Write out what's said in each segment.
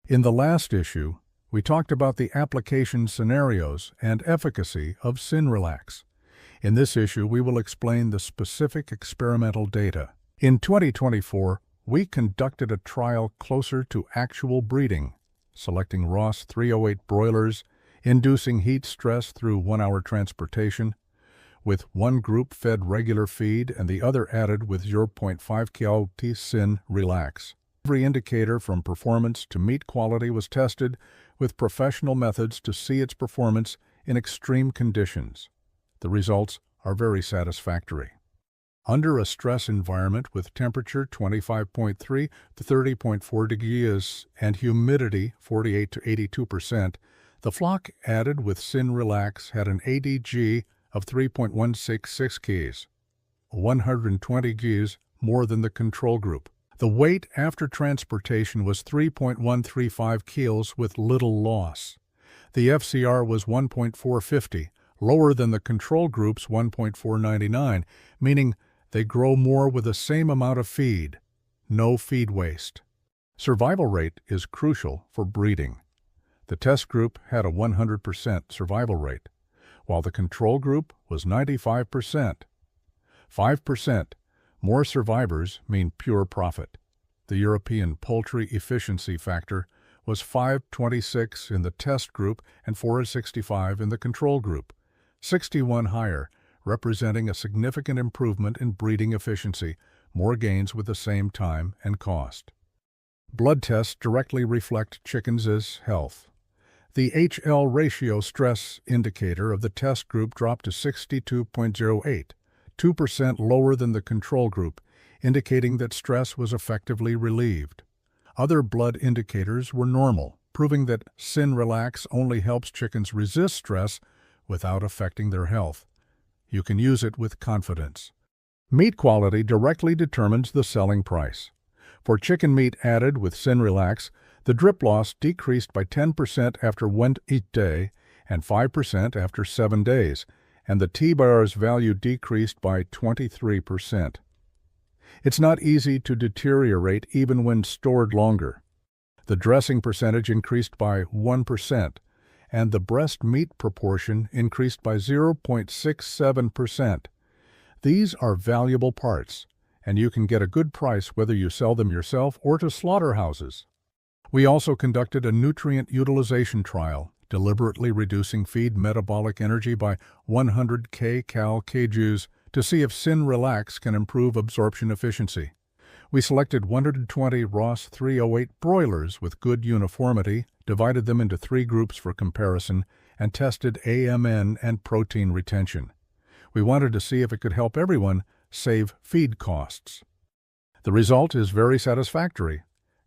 In the last issue, we talked about the application scenarios and efficacy of SynRelax. In this issue, we will explain the specific experimental data. In 2024, we conducted a trial closer to actual breeding, selecting Ross 308 broilers, inducing heat stress through 1-hour transportation, with one group fed regular feed and the other added with 0.5 kg SynRelax. Every indicator from performance to meat quality was tested with professional methods to see its performance in extreme conditions. The results are very satisfactory. Under a stress environment with temperature 25.3 to 30.4 degrees and humidity 48 to 82%, the flock added with SynRelax had an ADG of 3.166 kgs, 120 kgs more than the control group. The weight after transportation was 3.135 kilos with little loss. The FCR was 1.450, lower than the control group's 1.499, meaning they grow more with the same amount of feed. No feed waste. Survival rate is crucial for breeding. The test group had a 100% survival rate, while the control group was 95%. 5% more survivors mean pure profit. The European Poultry Efficiency Factor was 526 in the test group and 465 in the control group, 61 higher, representing a significant improvement in breeding efficiency, more gains with the same time and cost. Blood tests directly reflect chickens' health. The HL ratio stress indicator of the test group dropped to 62.08, 2% lower than the control group, indicating that stress was effectively relieved. Other blood indicators were normal, proving that SynRelax only helps chickens resist stress without affecting their health. You can use it with confidence. Meat quality directly determines the selling price. For chicken meat added with SynRelax, the drip loss decreased by 10% after 1 day and 5% after 7 days, and the T-bar's value decreased by 23%. It's not easy to deteriorate even when stored longer. The dressing percentage increased by 1%, and the breast meat proportion increased by 0.67%. These are valuable parts, and you can get a good price whether you sell them yourself or to slaughterhouses. We also conducted a nutrient utilization trial, deliberately reducing feed metabolic energy by 100 kcal/kgs to see if SynRelax can improve absorption efficiency. We selected 120 Ross 308 broilers with good uniformity, divided them into 3 groups for comparison, and tested AMN and protein retention. We wanted to see if it could help everyone save feed costs. The result is very satisfactory.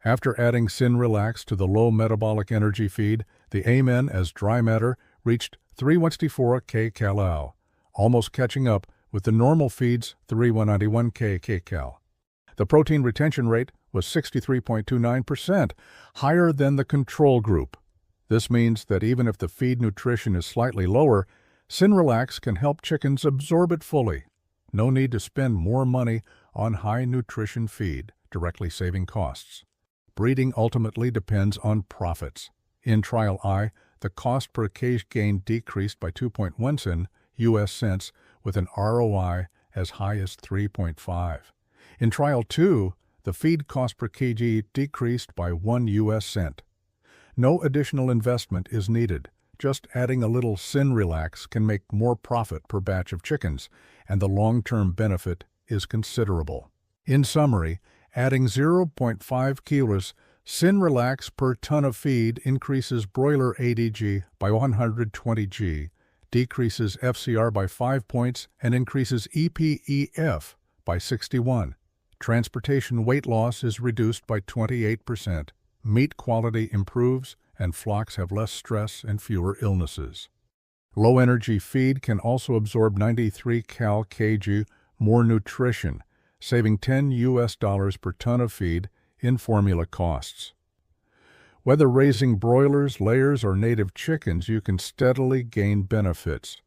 After adding SynRelax to the low metabolic energy feed, the AMN as dry matter reached 364 kcal, almost catching up with the normal feed's 3191 kcal. The protein retention rate was 63.29%, higher than the control group. This means that even if the feed nutrition is slightly lower, SynRelax can help chickens absorb it fully. No need to spend more money on high nutrition feed, directly saving costs. Breeding ultimately depends on profits. In Trial I, the cost per cage gain decreased by 2.1 US cents with an ROI as high as 3.5. In Trial II, the feed cost per kg decreased by 1 US cent. No additional investment is needed. Just adding a little SynRelax can make more profit per batch of chickens, and the long-term benefit is considerable. In summary, adding 0.5 kilos SynRelax per ton of feed increases broiler ADG by 120 g, decreases FCR by 5 points, and increases EPEF by 61. Transportation weight loss is reduced by 28%. Meat quality improves, and flocks have less stress and fewer illnesses. Low-energy feed can also absorb 93 cal/kg more nutrition, saving $10 per ton of feed in formula costs. Whether raising broilers, layers, or native chickens, you can steadily gain benefits.